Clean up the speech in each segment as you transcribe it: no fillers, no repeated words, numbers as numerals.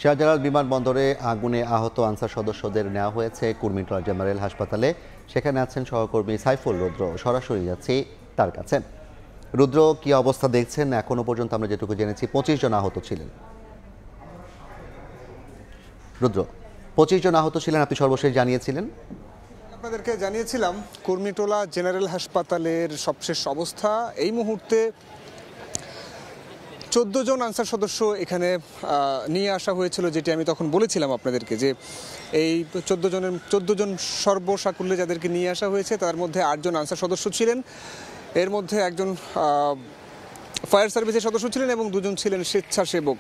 শাহজালাল বিমানবন্দরে আগুনে আহত আনসার সদস্যদের নেওয়া হয়েছে কুর্মিটোলা জেনারেল হাসপাতালে। সেখানে আছেন সহকর্মী সাইফুল রুদ্র। সরাসরি যাচ্ছি তার কাছে। রুদ্র, কি অবস্থা দেখছেন? এখনো পর্যন্ত আমরা যেটুকু জেনেছি 25 জন আহত ছিলেন। রুদ্র, 25 জন আহত ছিলেন, আপনি সর্বশেষ জানিয়েছিলেন। আপনাদেরকে জানিয়েছিলাম কুর্মিটোলা জেনারেল হাসপাতালের সবশেষ অবস্থা। এই মুহূর্তে 14 জন আনসার সদস্য এখানে নিয়ে আসা হয়েছিল, যেটি আমি তখন বলেছিলাম আপনাদেরকে যে এই 14 জন সর্বসাকুল্যে যাদেরকে নিয়ে আসা হয়েছে তার মধ্যে 8 জন আনসার সদস্য ছিলেন। এর মধ্যে একজন ফায়ার সার্ভিসের সদস্য ছিলেন এবং 2 জন ছিলেন স্বেচ্ছাসেবক।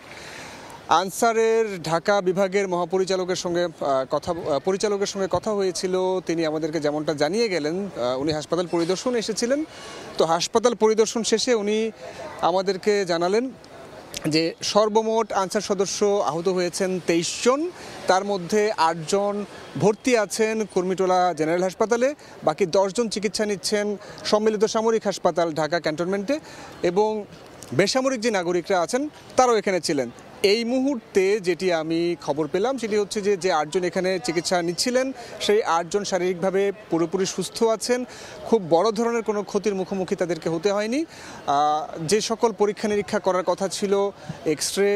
আনসারের ঢাকা বিভাগের মহাপরিচালকের সঙ্গে কথা হয়েছিল। তিনি আমাদেরকে যেমনটা জানিয়ে গেলেন, উনি হাসপাতাল পরিদর্শন এসেছিলেন। তো হাসপাতাল পরিদর্শন শেষে উনি আমাদেরকে জানালেন যে সর্বমোট আনসার সদস্য আহত হয়েছেন 23 জন। তার মধ্যে 8 জন ভর্তি আছেন কুর্মিটোলা জেনারেল হাসপাতালে, বাকি 10 জন চিকিৎসা নিচ্ছেন সম্মিলিত সামরিক হাসপাতাল ঢাকা ক্যান্টনমেন্টে, এবং বেসামরিক যে নাগরিকরা আছেন তারাও এখানে ছিলেন। এই মুহূর্তে যেটি আমি খবর পেলাম সেটি হচ্ছে যে 8 জন এখানে চিকিৎসা নিচ্ছিলেন সেই 8 জন শারীরিকভাবে পুরোপুরি সুস্থ আছেন। খুব বড় ধরনের কোনো ক্ষতির মুখোমুখি তাদেরকে হতে হয়নি। যে সকল পরীক্ষা নিরীক্ষা করার কথা ছিল, এক্স রে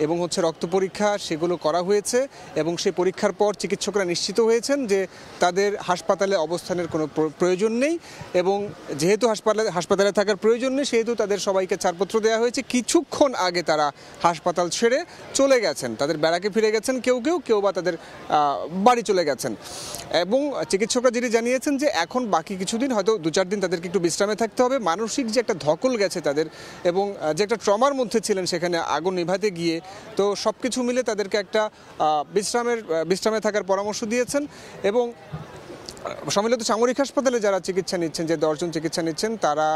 এবং রক্ত পরীক্ষা, সেগুলো করা হয়েছে এবং সেই পরীক্ষার পর চিকিৎসকরা নিশ্চিত হয়েছেন যে তাদের হাসপাতালে অবস্থানের কোনো প্রয়োজন নেই, এবং যেহেতু হাসপাতালে থাকার প্রয়োজন নেই সেহেতু তাদের সবাইকে ছাড়পত্র দেওয়া হয়েছে। কিছুক্ষণ আগে তারা হাসপাতাল ছেড়ে চলে গেছেন, তাদের ব্যারাকে ফিরে গেছেন কেউ বা তাদের বাড়ি চলে গেছেন। এবং চিকিৎসকরা যেটি জানিয়েছেন যে এখন বাকি কিছুদিন, হয়তো 2-4 দিন তাদেরকে একটু বিশ্রামে থাকতে হবে। মানসিক যে একটা ধকল গেছে তাদের এবং যে একটা ট্রমার মধ্যে ছিলেন সেখানে আগুন নিভাতে গিয়ে, তো সব কিছু মিলে তাদেরকে একটা বিশ্রামে থাকার পরামর্শ দিয়েছেন। এবং সম্মিলিত সামরিক হাসপাতালে যারা চিকিৎসা নিচ্ছেন, যে 10 জন চিকিৎসা নিচ্ছেন, তারা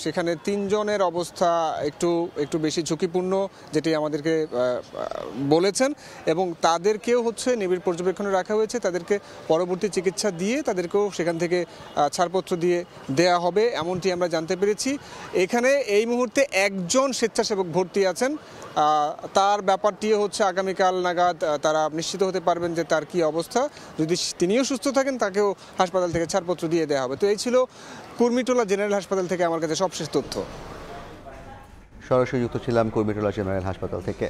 সেখানে 3 জনের অবস্থা একটু বেশি ঝুঁকিপূর্ণ, যেটি আমাদেরকে বলেছেন, এবং তাদেরকেও নিবিড় পর্যবেক্ষণে রাখা হয়েছে। তাদেরকে পরবর্তী চিকিৎসা দিয়ে তাদেরকেও সেখান থেকে ছাড়পত্র দেয়া হবে, এমনটি আমরা জানতে পেরেছি। এখানে এই মুহূর্তে 1 জন স্বেচ্ছাসেবক ভর্তি আছেন। তার ব্যাপারটি আগামীকাল নাগাদ তারা নিশ্চিত হতে পারবেন যে তার কি অবস্থা। যদি তিনিও সুস্থ থাকেন তাকেও হাসপাতাল থেকে ছাড়পত্র দিয়ে দেওয়া হবে। তো এই ছিল কুর্মিটোলা জেনারেল হাসপাতাল থেকে আমার কাছে সবশেষ তথ্য। সরাসরি যুক্ত ছিলাম কুর্মিটোলা জেনারেল হাসপাতাল থেকে।